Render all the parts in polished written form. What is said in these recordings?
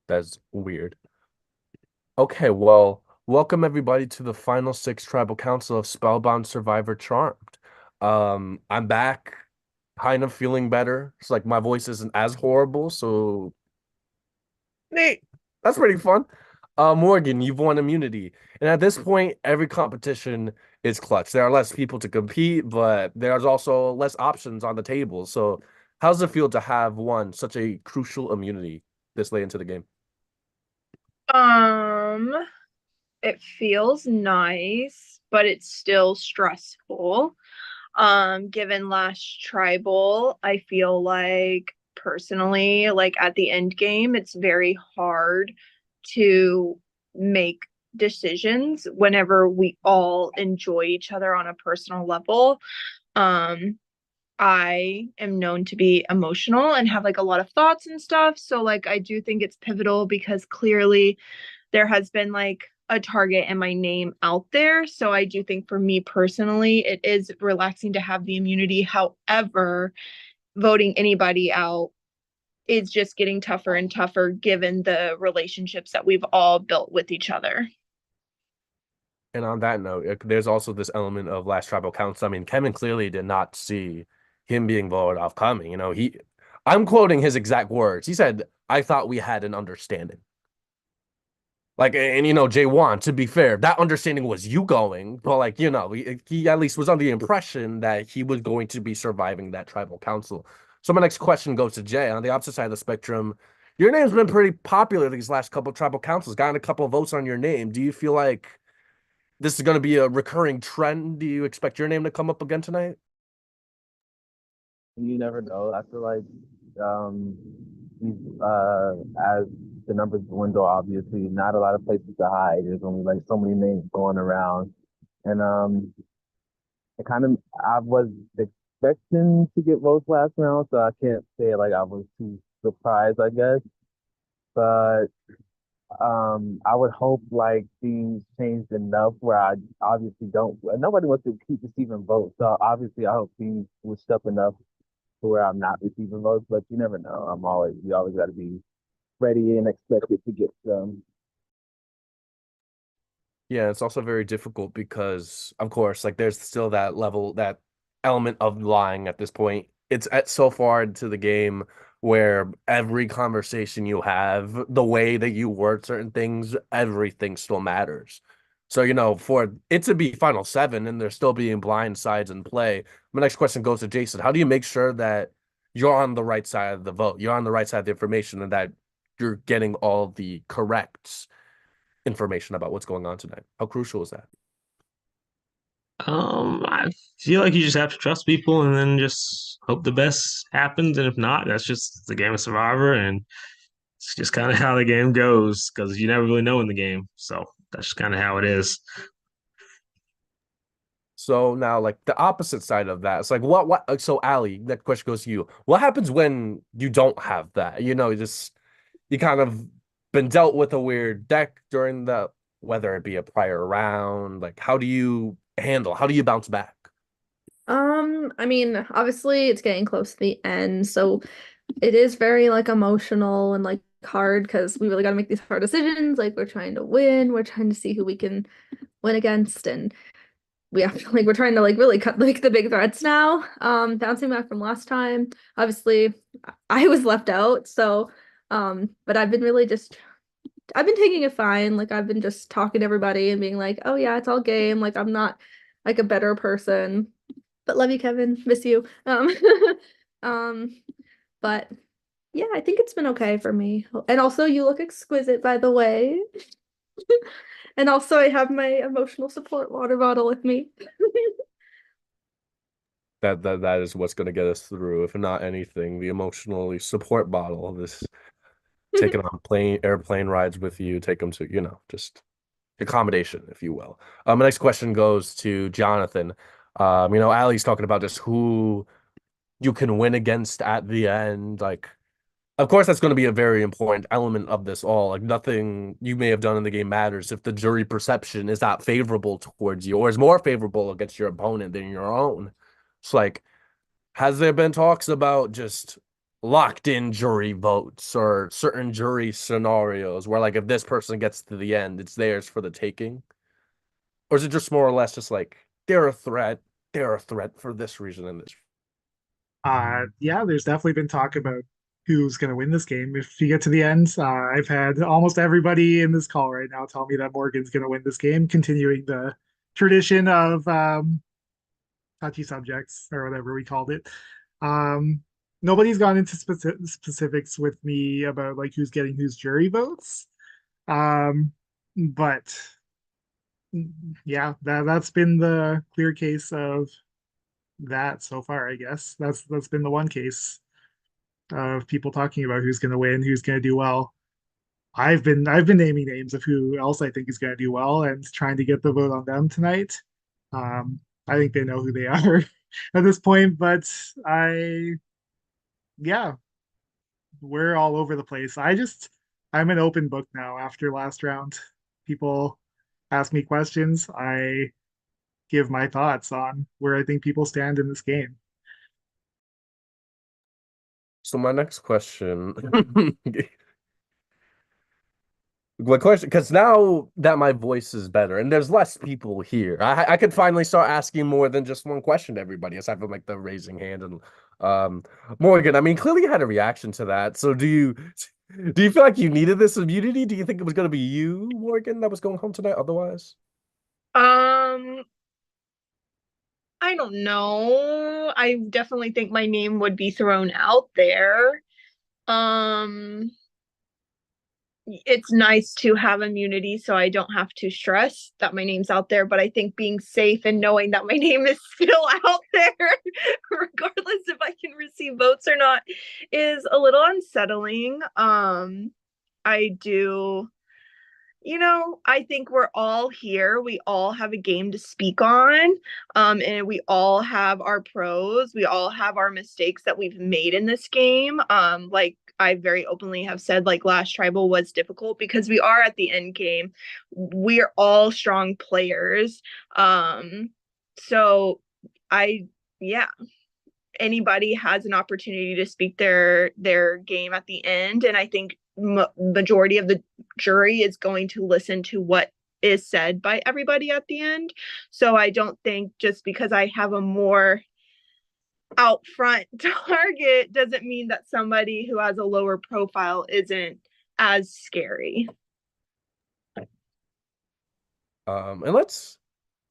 That's weird. Okay, well, welcome everybody to the final six tribal council of Spellbound Survivor Charmed. I'm back, kind of feeling better. It's like my voice isn't as horrible, so neat. That's pretty fun. Morgan, you've won immunity. And at this point, every competition is clutch. There are less people to compete, but there's also less options on the table. So how's it feel to have won such a crucial immunity this late into the game? Um, it feels nice, but it's still stressful. Given last tribal, I feel like personally, like at the end game, it's very hard to make decisions whenever we all enjoy each other on a personal level. Um, I am known to be emotional and have like a lot of thoughts and stuff. So like I do think it's pivotal because clearly there has been like a target and my name out there. So I do think for me personally, it is relaxing to have the immunity. However, voting anybody out is just getting tougher and tougher given the relationships that we've all built with each other. And on that note, there's also this element of last tribal council. I mean, Kevin clearly did not see him being voted off coming. I'm quoting his exact words. He said, "I thought we had an understanding." Like, and Jay to be fair, that understanding was you going, but like, he at least was under the impression that he was going to be surviving that tribal council. So my next question goes to Jay. On the opposite side of the spectrum, your name's been pretty popular these last couple of tribal councils, gotten a couple of votes on your name. Do you feel like this is going to be a recurring trend? Do you expect your name to come up again tonight? You never know. I feel like um, as the numbers dwindle, obviously, not a lot of places to hide. There's only like so many names going around, and I was expecting to get votes last round, so I can't say like I was too surprised, I guess. But I would hope like things changed enough where I obviously don't. Nobody wants to keep receiving votes, so obviously I hope things will step enough to where I'm not receiving votes, but you never know. You always got to be ready and expected to get some. Yeah, it's also very difficult because, of course, like there's still that element of lying at this point. It's at so far into the game where every conversation you have, the way that you word certain things, everything still matters. So, for it to be final seven and there still being blind sides in play, my next question goes to Jason. How do you make sure that you're on the right side of the vote, you're on the right side of the information, and that you're getting all the correct information about what's going on tonight? How crucial is that? I feel like you just have to trust people and then just hope the best happens. And if not, that's just the game of Survivor, and it's just kind of how the game goes because you never really know in the game. So that's just kind of how it is. So now, like the opposite side of that, it's like what? So, Ali, that question goes to you. What happens when you don't have that? You kind of been dealt with a weird deck during whether it be a prior round. Like, how do you handle? How do you bounce back? I mean, obviously it's getting close to the end, so it is very like emotional and like hard because we really got to make these hard decisions. Like we're trying to win, we're trying to see who we can win against, and we have to like we're trying to like really cut like the big threats now. Bouncing back from last time, obviously I was left out, so but I've been taking it fine. Like I've been just talking to everybody and being like, oh yeah, it's all game. Like I'm not like a better person. But love you, Kevin. Miss you. Um, but yeah, I think it's been okay for me. And also, you look exquisite, by the way. And also, I have my emotional support water bottle with me. That is what's going to get us through, if not anything. The emotionally support bottle. This taking on plane airplane rides with you, take them to just accommodation, if you will. My next question goes to Jonathan. Ali's talking about just who you can win against at the end. Like, of course, that's going to be a very important element of this all. Like, nothing you may have done in the game matters if the jury perception is not favorable towards you or is more favorable against your opponent than your own. It's like, has there been talks about just locked in jury votes or certain jury scenarios where like if this person gets to the end, it's theirs for the taking? Or is it just more or less just like they're a threat for this reason and this? Yeah, there's definitely been talk about who's going to win this game. If you get to the end, I've had almost everybody in this call right now tell me that Morgan's going to win this game, continuing the tradition of touchy subjects or whatever we called it. Um, Nobody's gone into specifics with me about like who's getting whose jury votes. But yeah, that's been the clear case of that so far, I guess. That's been the one case of people talking about who's going to win, who's going to do well. I've been naming names of who else I think is going to do well and trying to get the vote on them tonight. I think they know who they are at this point, but yeah, we're all over the place. I'm an open book now after last round. People ask me questions. I give my thoughts on where I think people stand in this game. So my next question, my question, because now that my voice is better and there's less people here, I could finally start asking more than just one question to everybody, aside from like the raising hand and um Morgan. I mean, clearly you had a reaction to that. So do you feel like you needed this immunity? Do you think it was gonna be you, Morgan, that was going home tonight otherwise? Um, I don't know. I definitely think my name would be thrown out there. Um, it's nice to have immunity so I don't have to stress that my name's out there, but I think being safe and knowing that my name is still out there, regardless if I can receive votes or not, is a little unsettling. I do I think we're all here. We all have a game to speak on. And we all have our pros. We all have our mistakes that we've made in this game. Like I very openly have said, like last tribal was difficult because we are at the end game. We're all strong players. So I yeah, anybody has an opportunity to speak their game at the end, and I think majority of the jury is going to listen to what is said by everybody at the end. So I don't think just because I have a more out front target doesn't mean that somebody who has a lower profile isn't as scary. And let's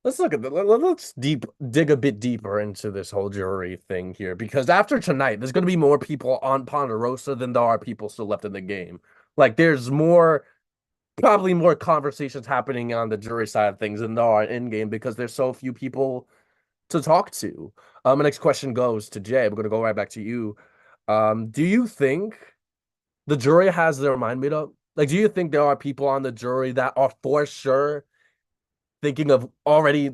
look at let's dig a bit deeper into this whole jury thing here, because after tonight, there's going to be more people on Ponderosa than there are people still left in the game. Like there's probably more conversations happening on the jury side of things than there are in game because there's so few people to talk to. My next question goes to Jay. I'm going to go right back to you. Do you think the jury has their mind made up? Like, do you think there are people on the jury that are for sure thinking of already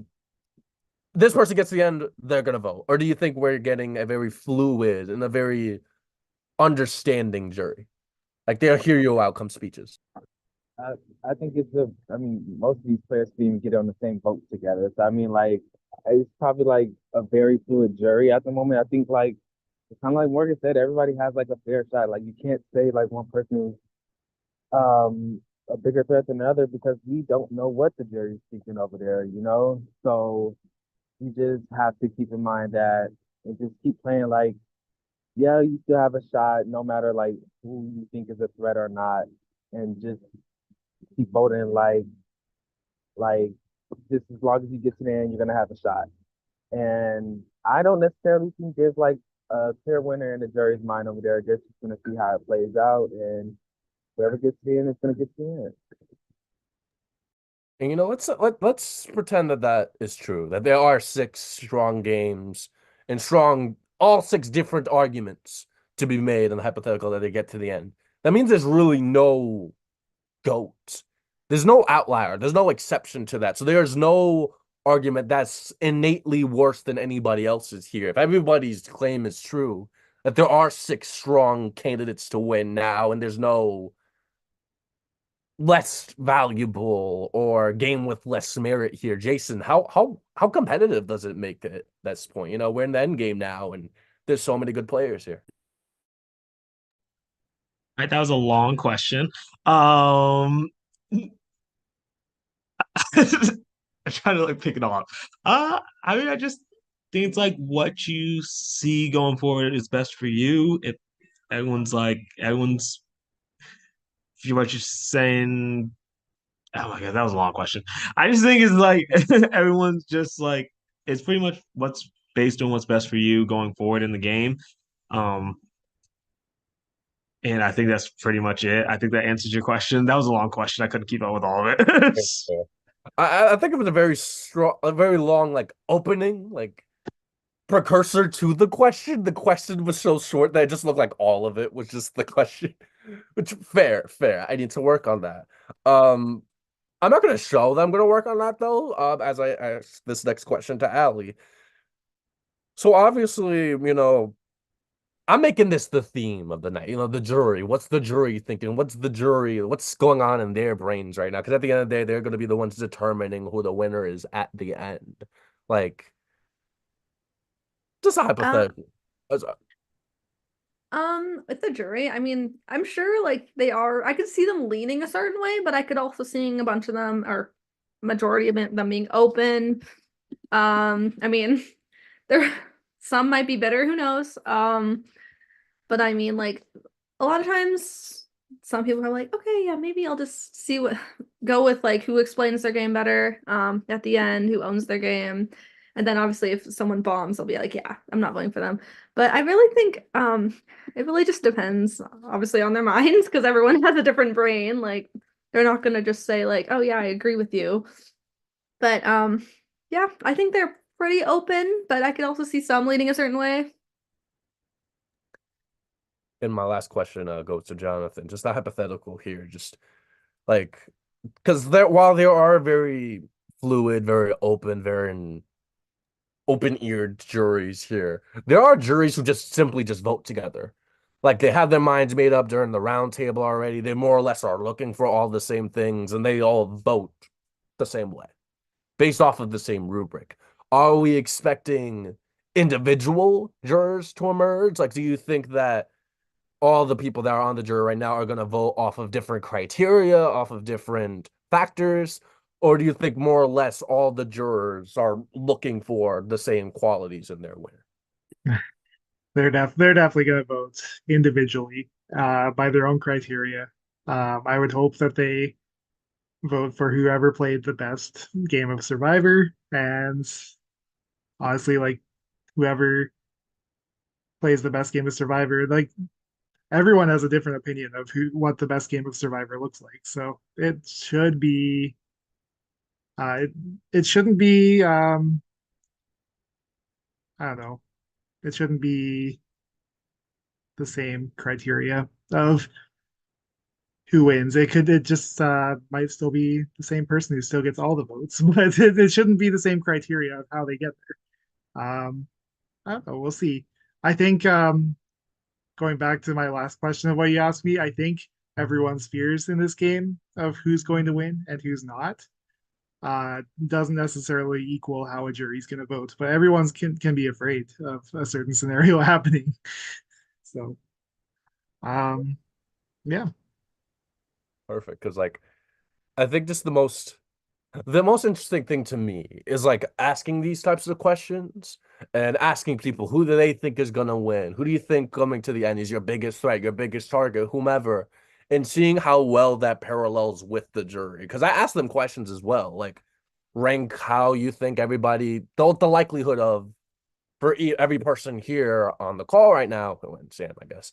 this person gets to the end, they're gonna vote? Or do you think we're getting a very fluid and a very understanding jury? Like they'll hear your outcome speeches. I, I think I mean, most of these players can even get on the same boat together. So, I mean, like, it's probably like a very fluid jury at the moment. I think, like, it's kind of like Morgan said, everybody has like a fair shot. Like, you can't say like one person is a bigger threat than another because we don't know what the jury's thinking over there, you know? So, you just have to keep in mind that and just keep playing like, yeah, you still have a shot no matter like who you think is a threat or not. And just keep voting like just as long as you get to the end, you're gonna have a shot. And I don't necessarily think there's like a clear winner in the jury's mind over there. Just gonna see how it plays out, and whoever gets to the end is gonna get to the end. And let's pretend that that is true. That there are six strong games and strong all six different arguments to be made in the hypothetical that they get to the end. That means there's really no GOAT. There's no outlier. There's no exception to that. So there's no argument that's innately worse than anybody else's here. If everybody's claim is true, that there are six strong candidates to win now, and there's no less valuable or game with less merit here. Jason, how competitive does it make it at this point? You know, we're in the end game now, and there's so many good players here. Right, that was a long question. Um, I'm trying to like pick it all up. I mean, I just think it's like what you see going forward is best for you. If everyone's what you're saying. Oh my God, that was a long question. I just think it's like everyone's just like it's pretty much what's based on what's best for you going forward in the game. Um, and I think that's pretty much it. I think that answers your question. That was a long question. I couldn't keep up with all of it. Yeah. I think it was a very strong, a very long like opening, like precursor to the question. The question was so short that it just looked like all of it was just the question. Which fair, fair. I need to work on that. Um, I'm not gonna show that I'm gonna work on that though. As I ask this next question to Allie. So obviously, I'm making this the theme of the night. The jury. What's the jury thinking? What's the jury? What's going on in their brains right now? Because at the end of the day, they're going to be the ones determining who the winner is at the end. Like, just a Uh, hypothetical. As a- with the jury, I mean, I'm sure like they are, I could see them leaning a certain way, but I could also see a bunch of them or majority of them being open. I mean, there some might be bitter, who knows? But I mean, like a lot of times, some people are like, okay, yeah, maybe I'll just see what go with like who explains their game better. At the end, who owns their game, and then obviously if someone bombs, I'll be like, yeah, I'm not voting for them. But I really think, it really just depends, obviously, on their minds because everyone has a different brain. Like they're not gonna just say like, oh yeah, I agree with you. But yeah, I think they're pretty open, but I could also see some leading a certain way. and my last question goes to Jonathan. Just a hypothetical here. Just like, because while there are very fluid, very open, very open-eared juries here. There are juries who just simply just vote together. Like they have their minds made up during the round table already. They more or less are looking for all the same things and they all vote the same way based off of the same rubric. Are we expecting individual jurors to emerge? Like, do you think that all the people that are on the jury right now are going to vote off of different criteria, off of different factors? Or do you think more or less all the jurors are looking for the same qualities in their winner? They're definitely going to vote individually by their own criteria. I would hope that they vote for whoever played the best game of Survivor, and honestly, like whoever plays the best game of Survivor, like everyone has a different opinion of who what the best game of Survivor looks like. So it should be it shouldn't be I don't know. It shouldn't be the same criteria of who wins. It just might still be the same person who still gets all the votes, but it shouldn't be the same criteria of how they get there. I don't know. We'll see. I think going back to my last question of what you asked me, I think everyone's fears in this game of who's going to win and who's not doesn't necessarily equal how a jury's going to vote, but everyone's can be afraid of a certain scenario happening. So, um, yeah. Perfect. Because like I think just the most interesting thing to me is like asking these types of questions and asking people who do they think is gonna win? Who do you think coming to the end is your biggest threat, your biggest target, whomever, and seeing how well that parallels with the jury. Because I asked them questions as well, like rank how you think everybody, the likelihood of for every person here on the call right now, and Sam, I guess,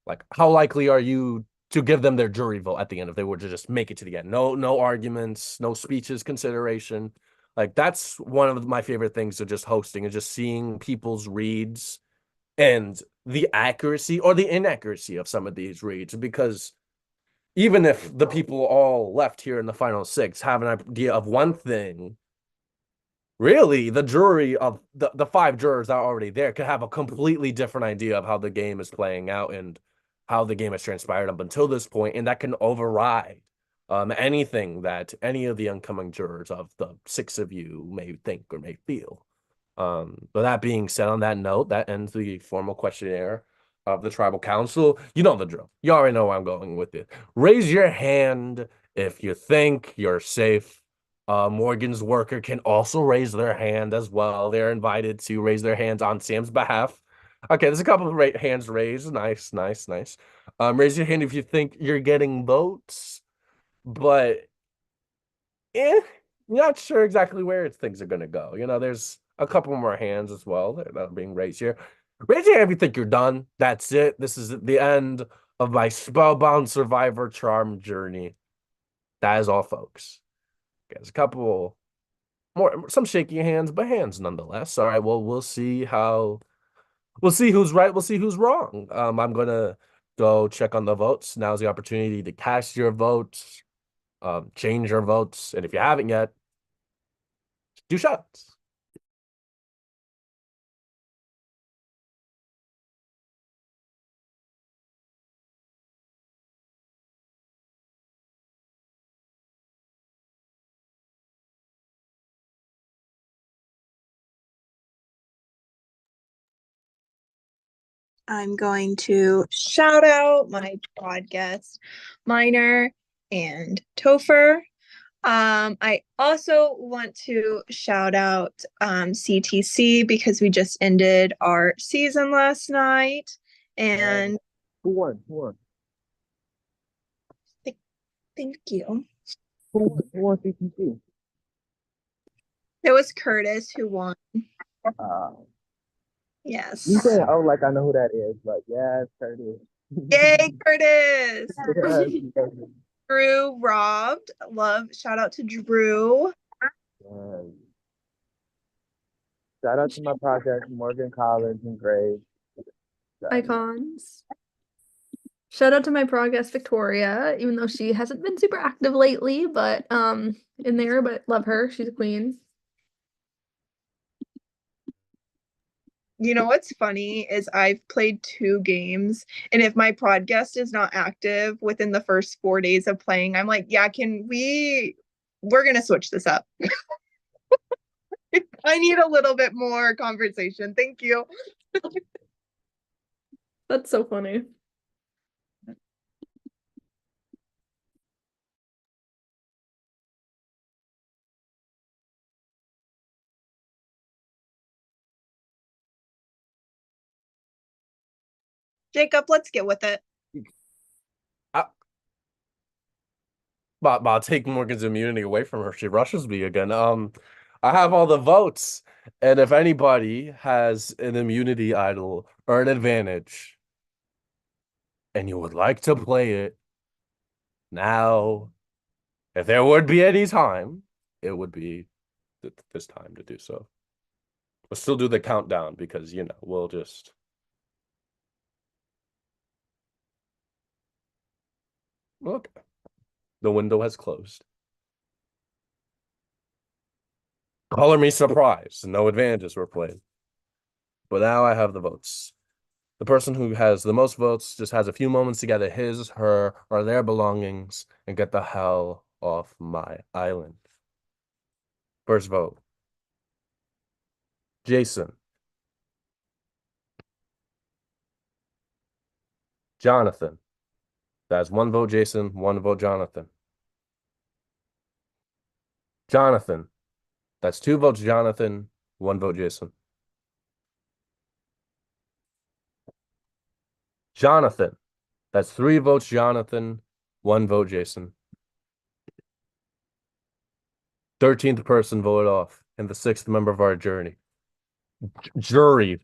like, how likely are you to give them their jury vote at the end if they were to just make it to the end? No, no arguments, no speeches, consideration. Like that's one of my favorite things of just hosting is just seeing people's reads and the accuracy or the inaccuracy of some of these reads. Because even if the people all left here in the final six have an idea of one thing, really the jury of the five jurors that are already there could have a completely different idea of how the game is playing out and how the game has transpired up until this point, and that can override anything that any of the incoming jurors of the six of you may think or may feel. But that being said, on that note, that ends the formal questionnaire. of the tribal council. You know the drill. You already know where I'm going with it. Raise your hand if you think you're safe. Morgan's worker can also raise their hand as well. They're invited to raise their hands on Sam's behalf. Okay, there's a couple of hands raised. Nice, nice, nice. Raise your hand if you think you're getting votes, but not sure exactly where things are gonna go. There's a couple more hands as well that are being raised here. Raise your hand if you think you're done. That's it. This is the end of my Spellbound Survivor Charm journey. That is all, folks. There's a couple more, some shaky hands, but hands nonetheless. All right, well, we'll see who's right. We'll see who's wrong. I'm gonna go check on the votes. Now's the opportunity to cast your votes, change your votes, and if you haven't yet, do shots. I'm going to shout out my podcast, Miner and Topher. I also want to shout out CTC because we just ended our season last night. And Who won? Who won? thank you. Who won CTC? It was Curtis who won. Uh, Yes. you say, oh, like I know who that is, but yeah, it's Curtis. Yay, Curtis! Yes, Drew robbed. Love. Shout out to Drew. yes. Shout out to my project, Morgan Collins and Graves. Icons. Shout out to my progress, Victoria, even though she hasn't been super active lately, but in there, but love her. She's a queen. You know what's funny is I've played 2 games, and if my podcast is not active within the first 4 days of playing, I'm like, yeah, we're gonna switch this up. I need a little bit more conversation. Thank you. That's so funny. Jacob, let's get with it. But I'll take Morgan's immunity away from her. She rushes me again. I have all the votes, and if anybody has an immunity idol or an advantage, and you would like to play it now, if there would be any time, it would be this time to do so. We'll still do the countdown because we'll just. Look, the window has closed. Color me surprised. No advantages were played. But now I have the votes. The person who has the most votes just has a few moments to gather his, her, or their belongings and get the hell off my island. First vote. Jason. Jonathan. That's 1 vote, Jason. 1 vote, Jonathan. Jonathan. That's 2 votes, Jonathan. 1 vote, Jason. Jonathan. That's 3 votes, Jonathan. 1 vote, Jason. 13th person voted off, and the 6th member of our journey. Jury.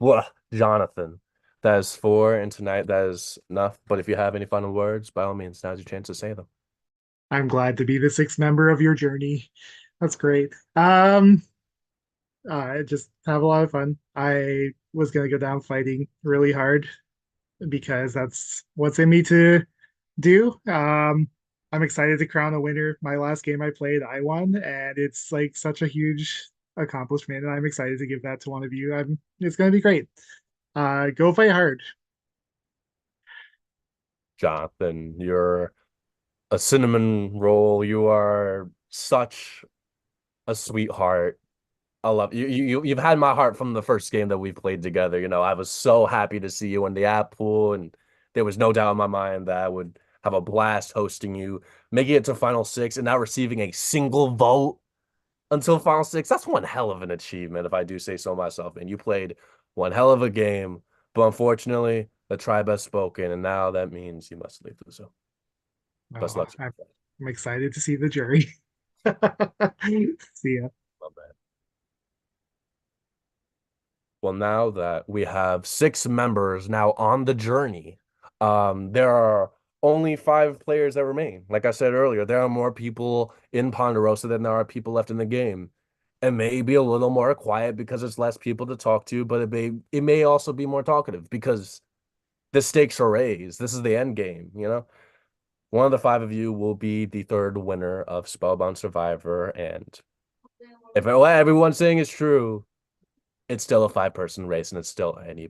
Jonathan. That is 4, and tonight that is enough. But if you have any final words, by all means, now's your chance to say them. I'm glad to be the 6th member of your journey. That's great. I just have a lot of fun. I was gonna go down fighting really hard because that's what's in me to do. I'm excited to crown a winner. My last game I played, I won, and it's like such a huge accomplishment, and I'm excited to give that to one of you. It's gonna be great. Go fight hard. Jonathan, you're a cinnamon roll. You are such a sweetheart. I love you. You've had my heart from the first game that we played together. I was so happy to see you in the app pool, and there was no doubt in my mind that I would have a blast hosting you, making it to Final Six, and not receiving a single vote until Final Six. That's one hell of an achievement, if I do say so myself. And you played one hell of a game, but unfortunately, the tribe has spoken, and now that means you must leave the zone. Best Oh, luck. I'm excited to see the jury. See ya. My bad. Well, now that we have 6 members now on the journey, there are only 5 players that remain. Like I said earlier, there are more people in Ponderosa than there are people left in the game. It may be a little more quiet because it's less people to talk to, but it may also be more talkative because the stakes are raised. This is the end game. One of the 5 of you will be the third winner of Spellbound Survivor, and if what everyone's saying is true, it's still a 5-person race, and it's still any